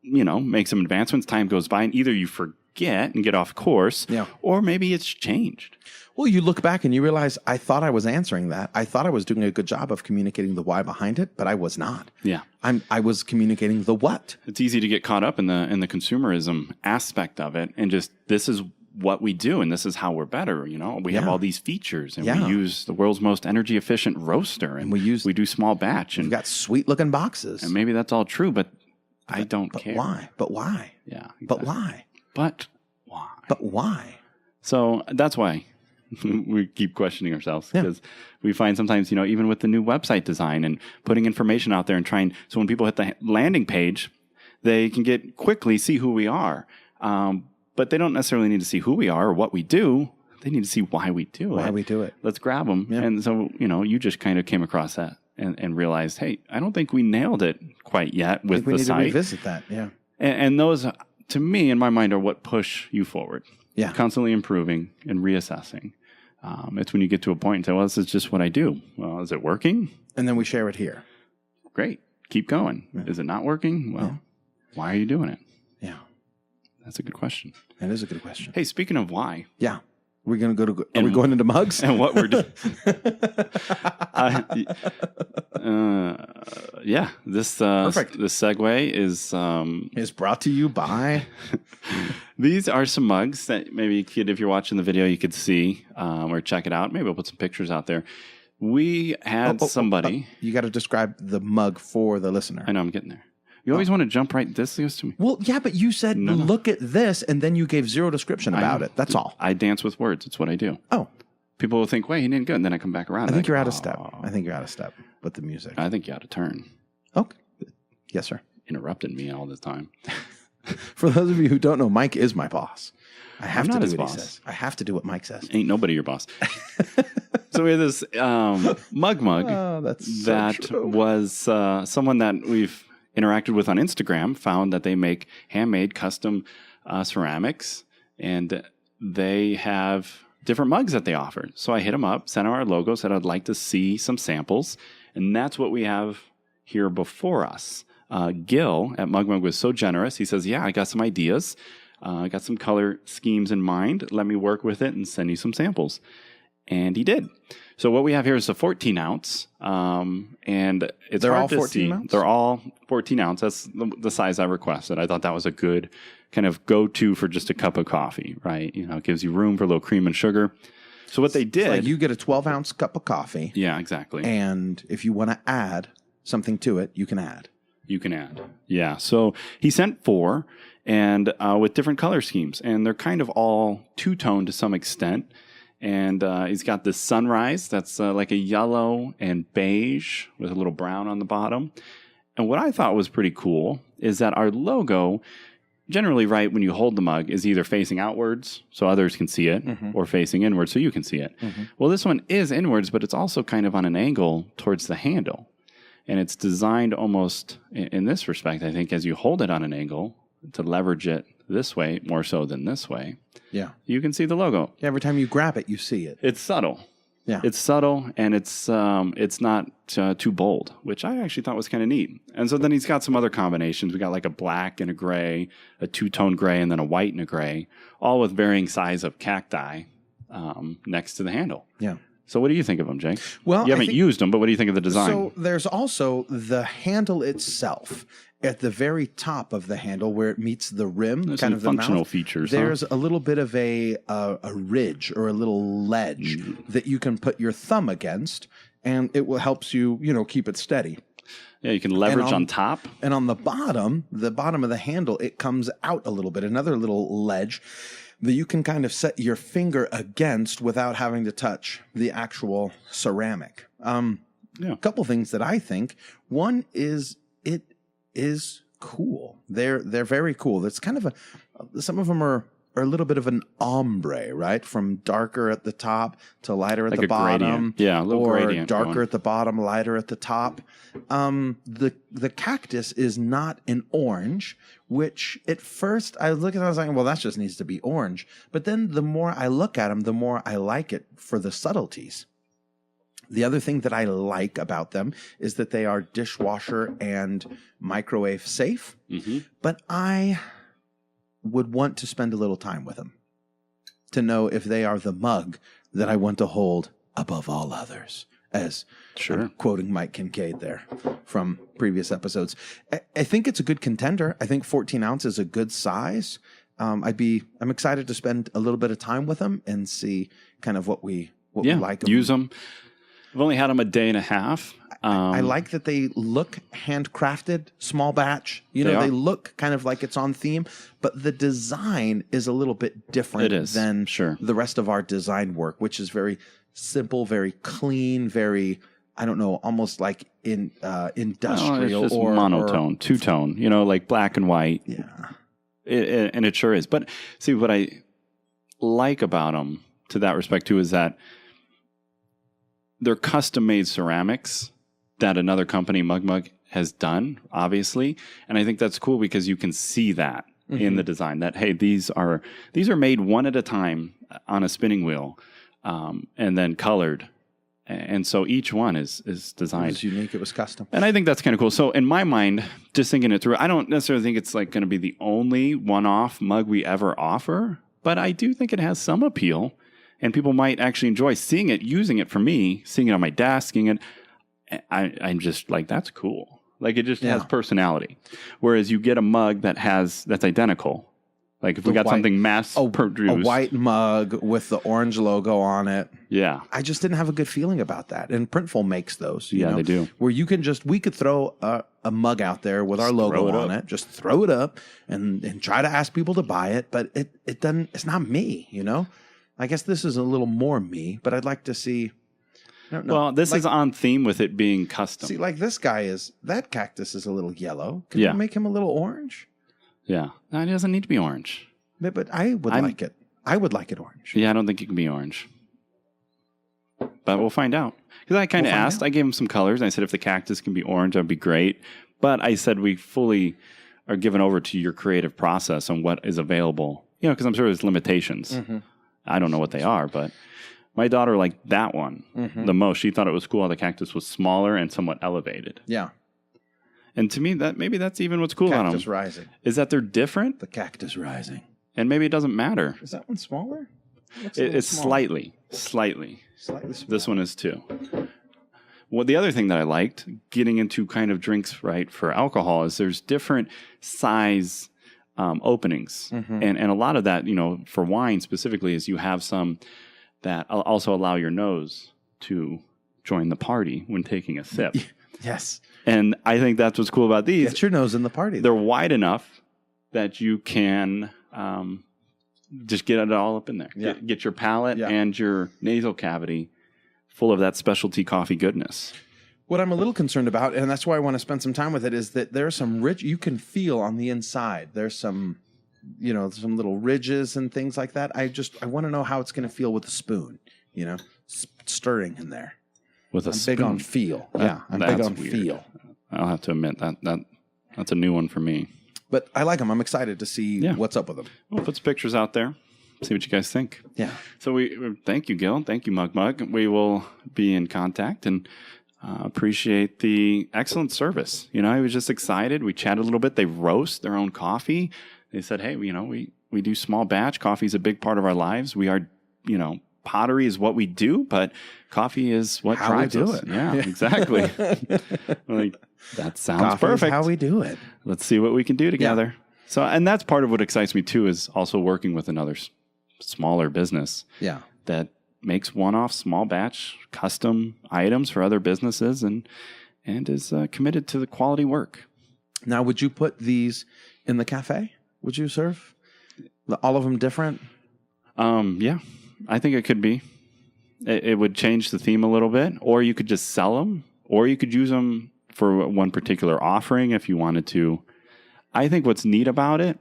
make some advancements, time goes by, and either you forget and get off course, or maybe it's changed. Well, you look back and you realize, I thought I was answering that. I thought I was doing a good job of communicating the why behind it, but I was not. Yeah. I was communicating the what. It's easy to get caught up in the consumerism aspect of it, and just this is what we do, and this is how we're better. We have all these features, and we use the world's most energy efficient roaster, and we do small batch, and we've got sweet looking boxes. And maybe that's all true, but I don't care. Why? But why? Yeah. Exactly. But why? But why? But why? So that's why we keep questioning ourselves, because we find sometimes, even with the new website design and putting information out there and trying, so when people hit the landing page, they can quickly see who we are. But they don't necessarily need to see who we are or what we do. They need to see why we do it. Why we do it. Let's grab them. Yeah. And so, you just kind of came across that and realized, hey, I don't think we nailed it quite yet with the site. We need to revisit that, yeah. And those, to me, in my mind, are what push you forward. Yeah. Constantly improving and reassessing. It's when you get to a point and say, well, this is just what I do. Well, is it working? And then we share it here. Great. Keep going. Yeah. Is it not working? Well, why are you doing it? Yeah. That's a good question. That is a good question. Hey, speaking of why. Yeah. We're going to go are we going into mugs? And what we're doing. Yeah. This segue is brought to you by. These are some mugs that maybe if you're watching the video, you could see or check it out. Maybe I'll put some pictures out there. We had somebody. You got to describe the mug for the listener. I know, I'm getting there. You always want to jump right this goes to me. Well, yeah, but you said, look at this, and then you gave zero description about it. That's all. I dance with words. It's what I do. Oh. People will think, wait, he didn't go. And then I come back around. I think you're out of step. I think you're out of step with the music. I think you ought to turn. Okay. Yes, sir. Interrupting me all the time. For those of you who don't know, Mike is my boss. I have to do what boss. he says. I have to do what Mike says. Ain't nobody your boss. So we have this mug that was someone that we've interacted with on Instagram, found that they make handmade custom ceramics, and they have different mugs that they offer. So I hit them up, sent them our logo, said I'd like to see some samples, and that's what we have here before us. Gil at Mug was so generous. He says, yeah, I got some ideas. I got some color schemes in mind. Let me work with it and send you some samples. And he did. So what we have here is a 14 ounce, and it's They're hard all to 14 see. ounce? They're all 14 ounce. That's the size I requested. I thought that was a good kind of go-to for just a cup of coffee, right? You know, it gives you room for a little cream and sugar. So what they did, It's like you get a 12-ounce cup of coffee. yeah, exactly. And if you want to add something to it, you can add. You can add. Yeah. So he sent 4 and with different color schemes, and they're kind of all two-tone to some extent. And he's got this sunrise that's like a yellow and beige with a little brown on the bottom. And what I thought was pretty cool is that our logo, generally, right, when you hold the mug, is either facing outwards so others can see it, or facing inwards so you can see it. Well, this one is inwards, but it's also kind of on an angle towards the handle. And it's designed almost in this respect, I think, as you hold it on an angle to leverage it this way more so than this way. Yeah. You can see the logo. Every time you grab it, you see it. It's subtle. Yeah. It's subtle, and it's not too bold, which I actually thought was kind of neat. And so then he's got some other combinations. We got like a black and a gray, a two-tone gray, and then a white and a gray, all with varying size of cacti next to the handle. Yeah. So what do you think of them, Jake? Well, you haven't used them, but what do you think of the design? So there's also the handle itself. At the very top of the handle where it meets the rim, There's kind some of the functional mouth, features. there's a little bit of a ridge or a little ledge that you can put your thumb against, and it will helps you, keep it steady. Yeah, you can leverage on top. And on the bottom of the handle, it comes out a little bit, another little ledge that you can kind of set your finger against without having to touch the actual ceramic. A couple things that I think. One is it is cool. They're very cool. It's kind of some of them are a little bit of an ombre, right? From darker at the top to lighter at Like the a bottom. gradient. Yeah, a little or gradient darker going. at the bottom, lighter at the top. The cactus is not an orange, which at first I was looking at it, I was like, well, that just needs to be orange. But then the more I look at them, the more I like it for the subtleties. The other thing that I like about them is that they are dishwasher and microwave safe, but I would want to spend a little time with them to know if they are the mug that I want to hold above all others, as I'm quoting Mike Kincaid there from previous episodes. I think it's a good contender. I think 14 ounce is a good size. I'm excited to spend a little bit of time with them and see kind of what we like. Use them. I've only had them a day and a half. I like that they look handcrafted, small batch. They look kind of like it's on theme, but the design is a little bit different than the rest of our design work, which is very simple, very clean, very, I don't know, almost like industrial it's just monotone, two-tone, like black and white. Yeah. And it sure is. But see, what I like about them to that respect too is that they're custom-made ceramics that another company, Mug, has done, obviously. And I think that's cool because you can see that in the design, that, hey, these are made one at a time on a spinning wheel and then colored. And so each one is designed. It was unique. It was custom. And I think that's kind of cool. So in my mind, just thinking it through, I don't necessarily think it's like going to be the only one-off mug we ever offer, but I do think it has some appeal. And people might actually enjoy seeing it, using it for me, seeing it on my desk, seeing it. I'm just like, that's cool. Like it just has personality. Whereas you get a mug that's identical. Like if we got something mass produced. A white mug with the orange logo on it. Yeah. I just didn't have a good feeling about that. And Printful makes those. You know, they do. Where we could throw a mug out there with our logo on it. Just throw it up and try to ask people to buy it. But it doesn't, it's not me, I guess this is a little more me, but I'd like to see. I don't know. Well, this is on theme with it being custom. See, like this guy that cactus is a little yellow. Can you make him a little orange? Yeah. No, it doesn't need to be orange. But I would like it. I would like it orange. Yeah, I don't think it can be orange. But we'll find out. Because I kind of asked. I gave him some colors. And I said if the cactus can be orange, that'd be great. But I said we fully are given over to your creative process on what is available. Because I'm sure there's limitations. I don't know what they are, but my daughter liked that one the most. She thought it was cool how the cactus was smaller and somewhat elevated. Yeah. And to me, maybe that's even what's cool about them. Cactus rising. Is that they're different. The cactus rising. And maybe it doesn't matter. Is that one smaller? It's slightly. Slightly smaller. This one is too. Well, the other thing that I liked, getting into kind of drinks, right, for alcohol, is there's different size openings. Mm-hmm. And a lot of that, for wine specifically, is you have some that also allow your nose to join the party when taking a sip. Yes. And I think that's what's cool about these. Get your nose in the party. They're wide enough that you can just get it all up in there. Yeah. Get your palate and your nasal cavity full of that specialty coffee goodness. What I'm a little concerned about, and that's why I want to spend some time with it, is that there's some you can feel on the inside. There's some, some little ridges and things like that. I want to know how it's going to feel with a spoon, stirring in there. With a spoon? Big on feel. I'm big on weird. Feel. I'll have to admit that's a new one for me. But I like them. I'm excited to see what's up with them. We'll put some pictures out there. See what you guys think. Yeah. So we thank you, Gil. Thank you, Mug. We will be in contact and appreciate the excellent service. I was just excited. We chatted a little bit. They roast their own coffee. They said, hey, we do small batch. Coffee is a big part of our lives. We are, pottery is what we do, but coffee is what drives us. How we do it. Yeah, exactly. Like, that sounds Coffee perfect. Is how we do it. Let's see what we can do together. Yeah. So, and that's part of what excites me too, is also working with another smaller business. Yeah. That makes one-off small batch custom items for other businesses and is committed to the quality work. Now, would you put these in the cafe? Would you serve all of them different? Yeah, I think it could be. It would change the theme a little bit, or you could just sell them, or you could use them for one particular offering if you wanted to. I think what's neat about it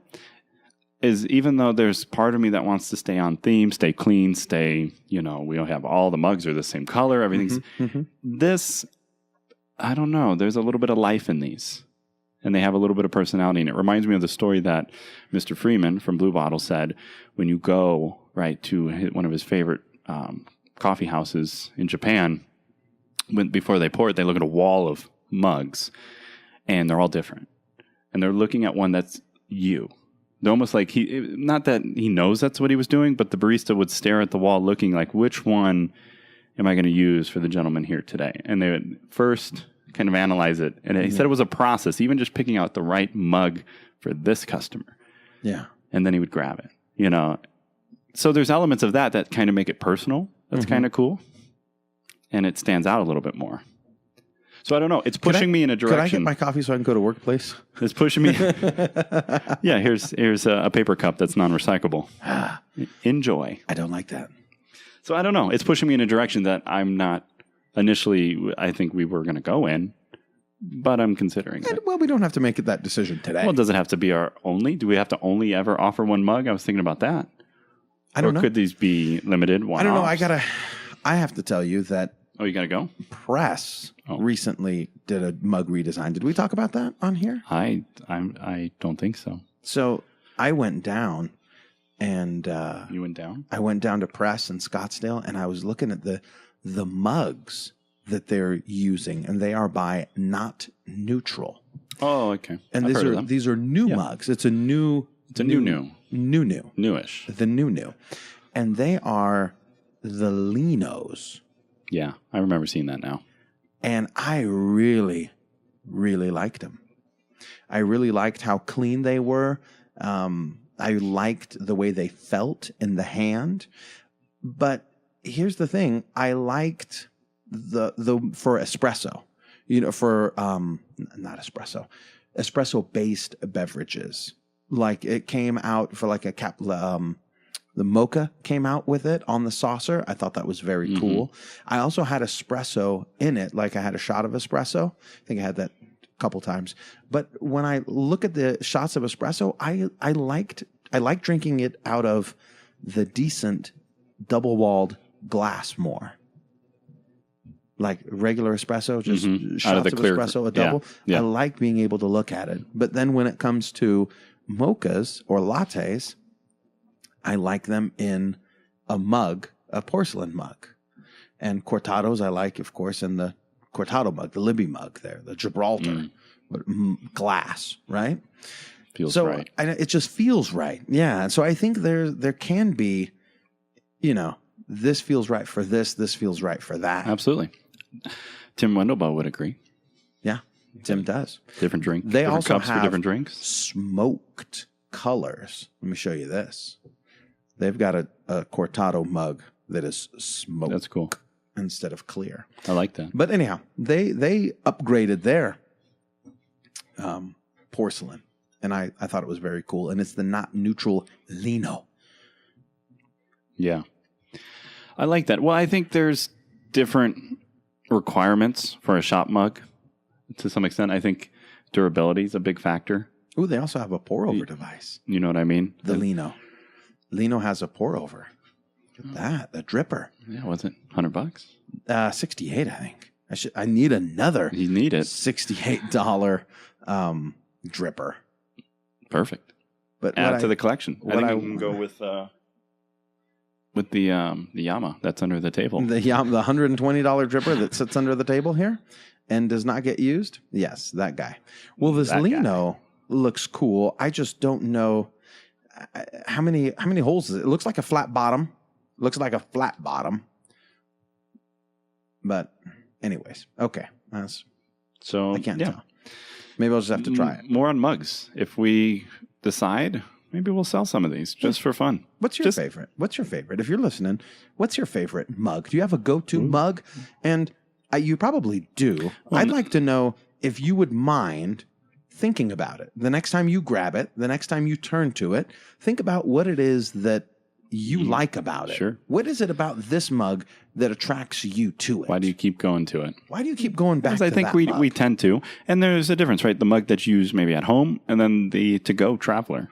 is, even though there's part of me that wants to stay on theme, stay clean, we don't have all the mugs are the same color, everything's this, I don't know, there's a little bit of life in these, and they have a little bit of personality. And it reminds me of the story that Mr. Freeman from Blue Bottle said when you go right to one of his favorite coffee houses in Japan, before they pour it, they look at a wall of mugs, and they're all different. And they're looking at one that's you. They're almost like not that he knows that's what he was doing, but the barista would stare at the wall looking like, which one am I going to use for the gentleman here today? And they would first kind of analyze it. And he said it was a process, even just picking out the right mug for this customer. Yeah. And then he would grab it, So there's elements of that kind of make it personal. That's kind of cool. And it stands out a little bit more. So I don't know. It's pushing me in a direction. Could I get my coffee so I can go to work, please? It's pushing me. Yeah, here's a paper cup that's non-recyclable. Enjoy. I don't like that. So I don't know. It's pushing me in a direction that I'm not initially, I think we were going to go in, but I'm considering it. Well, we don't have to make that decision today. Well, does it have to be our only? Do we have to only ever offer one mug? I was thinking about that. I don't know. Or could these be limited one-offs? I don't know. I have to tell you that. Oh, you got to go? Press recently did a mug redesign. Did we talk about that on here? I don't think so. So I went down and... you went down? I went down to Press in Scottsdale, and I was looking at the mugs that they're using, and they are by Not Neutral. Oh, okay. And these are new mugs. It's a new... It's a new. Newish. The new. And they are the Linos. Yeah, I remember seeing that now. And I really, really liked them. I really liked how clean they were. I liked the way they felt in the hand. But here's the thing. I liked the for espresso, for not espresso, espresso-based beverages. Like it came out for like the mocha came out with it on the saucer. I thought that was very cool. I also had espresso in it. Like I had a shot of espresso. I think I had that a couple times. But when I look at the shots of espresso, I liked drinking it out of the decent double-walled glass more. Like regular espresso, just shots of espresso, a double. Yeah. I like being able to look at it. But then when it comes to mochas or lattes, I like them in a mug, a porcelain mug. And cortados I like, of course, in the cortado mug, the Libby mug there, the Gibraltar glass, right? Feels so right. it just feels right. Yeah. So I think there can be, this feels right for this feels right for that. Absolutely. Tim Wendelbaugh would agree. Yeah, Tim does. Different drink. They different also cups have for different drinks. smoked colors. Let me show you this. They've got a cortado mug that is smoked. That's cool. Instead of clear. I like that. But anyhow, they upgraded their porcelain, and I thought it was very cool. And it's the not neutral lino. Yeah. I like that. Well, I think there's different requirements for a shop mug to some extent. I think durability is a big factor. Ooh, they also have a pour-over device. You know what I mean? The lino. Lino has a pour-over. Look at that. The dripper. Yeah, was it $100? 68, I think. I need another. You need it. $68 dripper. Perfect. But add to the collection. I think you can go with the Yama that's under the table. The $120 dripper that sits under the table here and does not get used. Yes, that guy. Well, this lino looks cool. I just don't know how many holes is it. It looks like a flat bottom. But anyways, okay. So I can't tell. Maybe I'll just have to try it. More on mugs. If we decide, maybe we'll sell some of these just for fun. What's your favorite? What's your favorite? If you're listening, what's your favorite mug? Do you have a go-to mug? And you probably do. Well, I'd like to know if you would mind thinking about it. The next time you grab it, the next time you turn to it, think about what it is that you like about it. Sure. What is it about this mug that attracts you to it? Why do you keep going to it? Why do you keep going back to I think that mug? we tend to. And there's a difference, right? The mug that you use maybe at home and then the to-go traveler.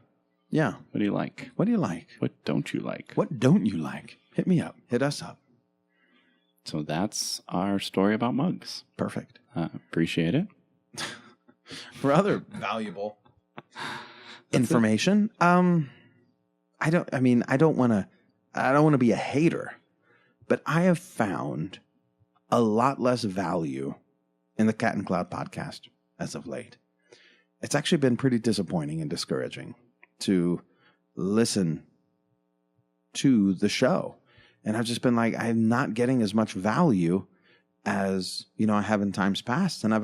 Yeah. What do you like? What do you like? What don't you like? What don't you like? Hit me up. Hit us up. So that's our story about mugs. Perfect. Appreciate it. For other valuable information, I don't want to be a hater, but I have found a lot less value in the Cat and Cloud podcast as of late. It's actually been pretty disappointing and discouraging to listen to the show. And I've just been like, I'm not getting as much value as, I have in times past. And I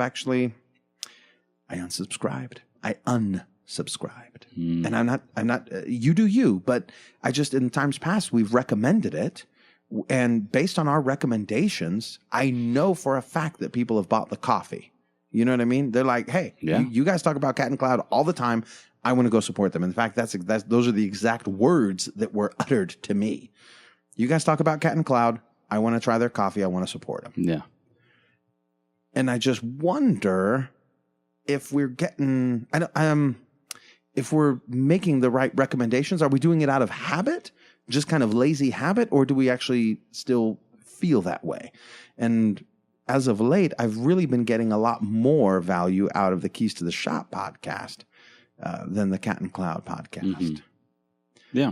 unsubscribed. I unsubscribed. And I'm not, you do you, but I just, in times past, we've recommended it. And based on our recommendations, I know for a fact that people have bought the coffee. You know what I mean? They're like, hey, you guys talk about Cat and Cloud all the time. I want to go support them. In fact, those are the exact words that were uttered to me. You guys talk about Cat and Cloud. I want to try their coffee. I want to support them. Yeah. And I just wonder if we're getting, if we're making the right recommendations. Are we doing it out of habit, just kind of lazy habit, or do we actually still feel that way? And as of late, I've really been getting a lot more value out of the Keys to the Shop podcast than the Cat and Cloud podcast. Mm-hmm. Yeah,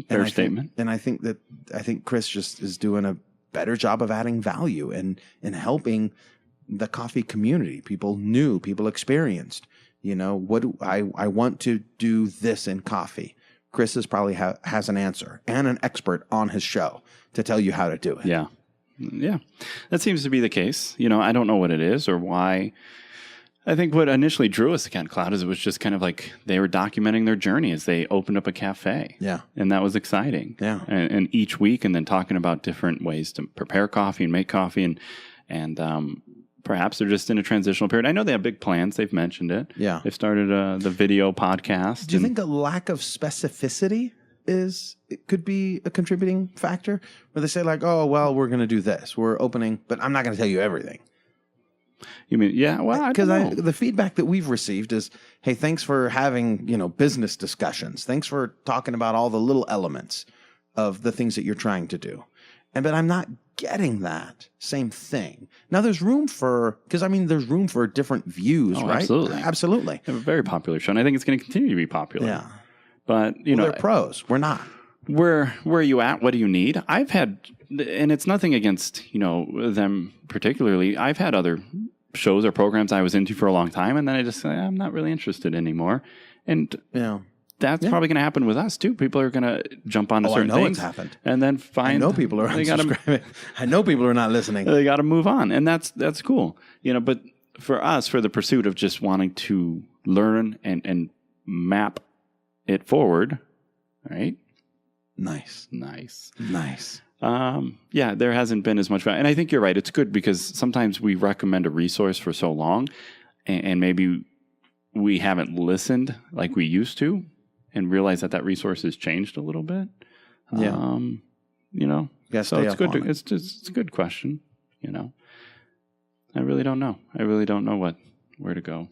fair statement. I think Chris just is doing a better job of adding value and helping the coffee community, people new, people experienced. I want to do this in coffee. Chris probably has an answer and an expert on his show to tell you how to do it. Yeah. Yeah. That seems to be the case. I don't know what it is or why. I think what initially drew us to Cat and Cloud is it was just kind of like they were documenting their journey as they opened up a cafe. Yeah. And that was exciting. Yeah. And each week and then talking about different ways to prepare coffee and make coffee and perhaps they're just in a transitional period. I know they have big plans. They've mentioned it. Yeah. They've started the video podcast. Do you think a lack of specificity could be a contributing factor? Where they say like, oh, well, we're going to do this. We're opening, but I'm not going to tell you everything. You mean, yeah, well, because the feedback that we've received is, hey, thanks for having, business discussions. Thanks for talking about all the little elements of the things that you're trying to do. But I'm not getting that same thing. Now there's room for different views, right? Absolutely. Absolutely. They have a very popular show, and I think it's going to continue to be popular. Yeah. But, they're pros. We're not. Where are you at? What do you need? I've had, and it's nothing against, them particularly. I've had other shows or programs I was into for a long time, and then I just say, I'm not really interested anymore. And that's probably going to happen with us too. People are going to jump onto certain things. It's happened. And then find. I know people are unsubscribing. I know people are not listening. They got to move on, and that's cool. But for us, for the pursuit of just wanting to learn and map it forward, right? Nice. There hasn't been as much value. And I think you're right. It's good because sometimes we recommend a resource for so long and maybe we haven't listened like we used to and realize that resource has changed a little bit. Yeah. So it's good. It's a good question. I really don't know. Where to go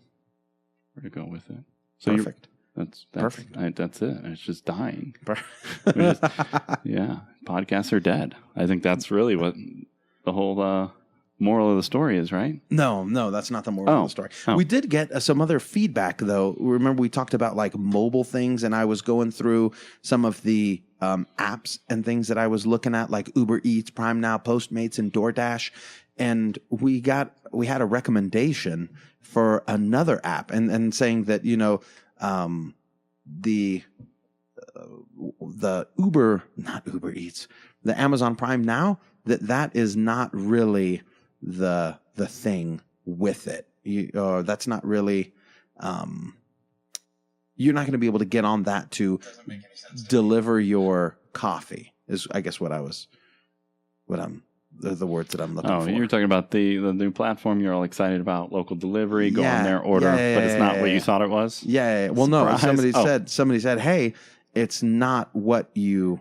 with it. So Perfect. That's Perfect. That's it. It's just dying. Podcasts are dead. I think that's really what the whole moral of the story is, right? No, that's not the moral of the story. Oh. We did get some other feedback, though. Remember, we talked about like mobile things, and I was going through some of the apps and things that I was looking at, like Uber Eats, Prime Now, Postmates, and DoorDash. And we had a recommendation for another app, and saying that the not Uber Eats, the Amazon Prime Now, that is not really the thing with it. That's not really. You're not going to be able to get on that to deliver your coffee. Is I guess the words that I'm looking for. You're talking about the new platform you're all excited about, local delivery, go on there, order, but it's not what you thought it was? Yeah. Well, Surprise. no, somebody said, hey, it's not going to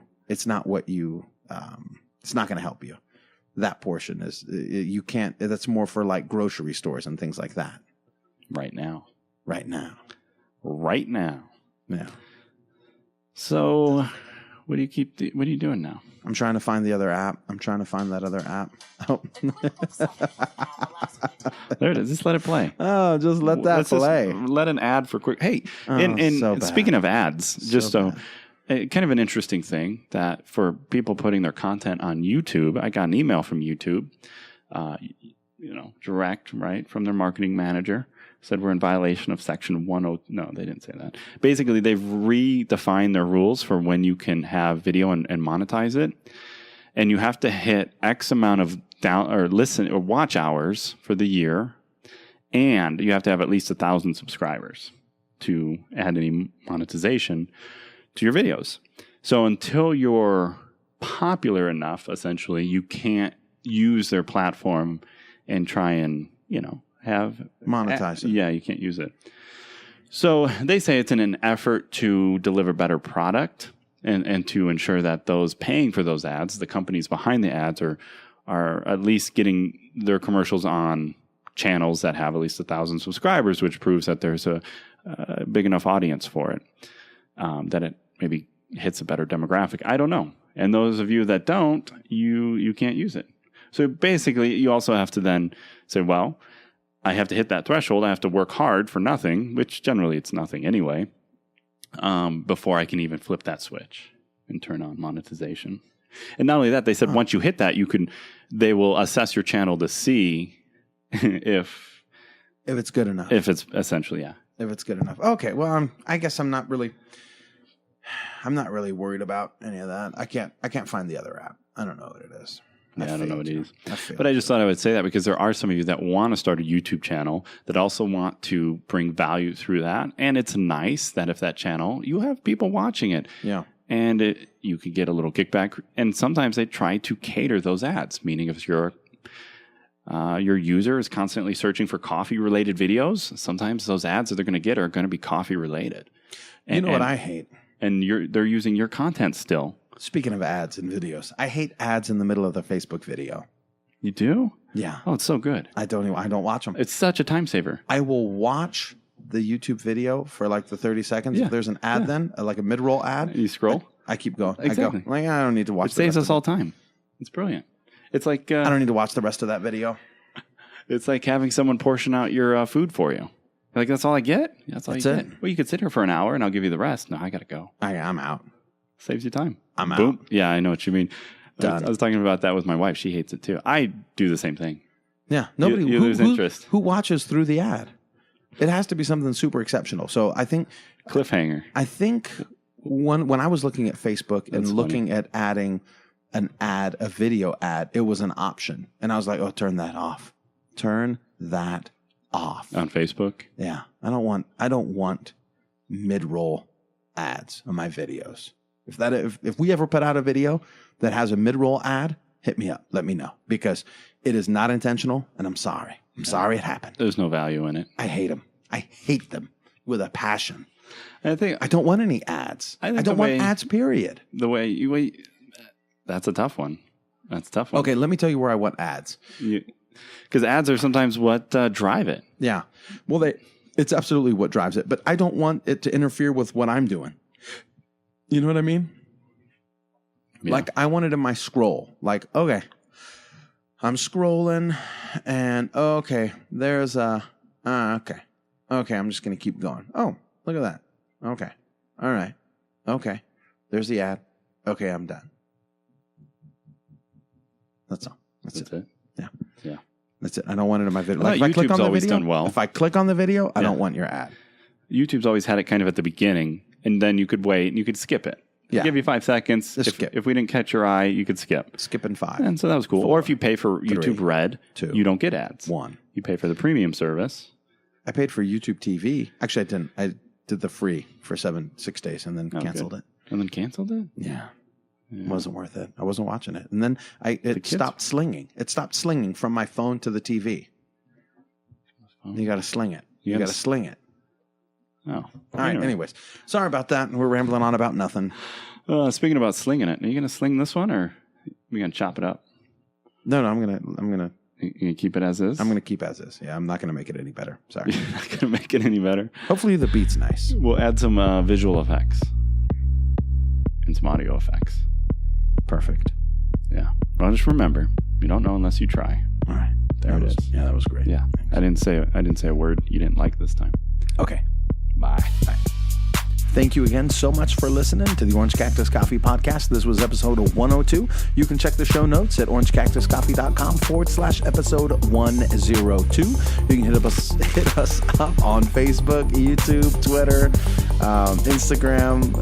help you. That portion is, you can't, that's more for like grocery stores and things like that. Right now. Yeah. So what are you doing now? I'm trying to find the other app. I'm trying to find that other app. Oh. There it is. Just let it play. Oh, just let that play. Let an ad for quick. Hey, so speaking of ads, kind of an interesting thing that for people putting their content on YouTube, I got an email from YouTube, direct, right, from their marketing manager. Said we're in violation of section 10. No, they didn't say that. Basically, they've redefined their rules for when you can have video and monetize it. And you have to hit X amount of watch hours for the year. And you have to have at least 1,000 subscribers to add any monetization to your videos. So until you're popular enough, essentially, you can't use their platform and try and, have monetize it. Yeah, you can't use it. So they say it's in an effort to deliver better product and to ensure that those paying for those ads, the companies behind the ads, are at least getting their commercials on channels that have at least 1,000 subscribers, which proves that there's a big enough audience for it, that it maybe hits a better demographic. I don't know. And those of you that don't, you can't use it. So basically, you also have to then say, well, I have to hit that threshold. I have to work hard for nothing, which generally it's nothing anyway, before I can even flip that switch and turn on monetization. And not only that, they said once you hit that, they will assess your channel to see if it's good enough. If it's essentially, yeah. If it's good enough. Okay. Well, I guess I'm not really worried about any of that. I can't find the other app. I don't know what it is. Yeah, I don't know what it is. But I just thought I would say that because there are some of you that want to start a YouTube channel that also want to bring value through that. And it's nice that if that channel, you have people watching it. Yeah. And you can get a little kickback. And sometimes they try to cater those ads, meaning if your user is constantly searching for coffee-related videos, sometimes those ads that they're going to get are going to be coffee-related. And what I hate? And they're using your content still. Speaking of ads and videos, I hate ads in the middle of the Facebook video. You do? Yeah. Oh, it's so good. I don't watch them. It's such a time saver. I will watch the YouTube video for like the 30 seconds. Yeah. If there's an ad then, like a mid-roll ad. You scroll? I keep going. Exactly. I go, I don't need to watch it. It saves us all time. It's brilliant. It's like... I don't need to watch the rest of that video. It's like having someone portion out your food for you. Like, that's all I get? That's all you get. Well, you could sit here for an hour and I'll give you the rest. No, I got to go. I'm out. Saves you time. I'm Boom. out. Yeah, I know what you mean. Done. I was talking about that with my wife. She hates it too. I do the same thing. Yeah. Nobody you lose interest. Who watches through the ad? It has to be something super exceptional. So I think Cliffhanger. I think when I was looking at Facebook and looking at adding a video ad, it was an option. And I was like, oh, turn that off. Turn that off. On Facebook? Yeah. I don't want mid-roll ads on my videos. If we ever put out a video that has a mid-roll ad, hit me up. Let me know. Because it is not intentional, and I'm sorry. I'm sorry it happened. There's no value in it. I hate them. I hate them with a passion. I don't want any ads. I don't want ads, period. That's a tough one. That's a tough one. Okay, let me tell you where I want ads. Because ads are sometimes what drive it. Yeah. Well, it's absolutely what drives it. But I don't want it to interfere with what I'm doing. You know what I mean? Yeah. Like, I want it in my scroll. Like, okay, I'm scrolling, and okay, there's okay, I'm just going to keep going. Oh, look at that. Okay. All right. Okay. There's the ad. Okay, I'm done. That's all. That's it. Yeah. Yeah. That's it. I don't want it in my video. Like, if I click on the video, done well. If I click on the video, I don't want your ad. YouTube's always had it kind of at the beginning, and then you could wait and you could skip it. Yeah. Give you 5 seconds. If we didn't catch your eye, you could skip. Skip in 5. And so that was cool. 4, or if you pay for 3, YouTube Red, 2, you don't get ads. 1. You pay for the premium service. I paid for YouTube TV. Actually, I didn't. I did the free for 6 days and then canceled it. And then canceled it? Yeah. It wasn't worth it. I wasn't watching it. And then it stopped slinging. It stopped slinging from my phone to the TV. You got to sling it. You got to sling it. Oh. All right. Anyways, sorry about that. We're rambling on about nothing. Speaking about slinging it, are you going to sling this one, or are we going to chop it up? No, I'm gonna. You going to keep it as is? I'm going to keep as is. Yeah, I'm not going to make it any better. Sorry. You're not going to make it any better? Hopefully the beat's nice. We'll add some visual effects and some audio effects. Perfect. Yeah. Well, just remember, you don't know unless you try. All right. There it is. Yeah, that was great. Yeah. Thanks. I didn't say a word you didn't like this time. Okay. Bye. Thank you again so much for listening to the Orange Cactus Coffee Podcast. This was episode 102. You can check the show notes at orangecactuscoffee.com/episode 102. You can hit us up on Facebook, YouTube, Twitter, Instagram,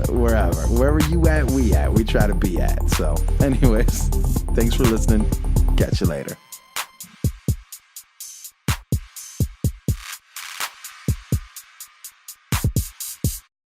wherever you at, we try to be at. So anyways, thanks for listening. Catch you later.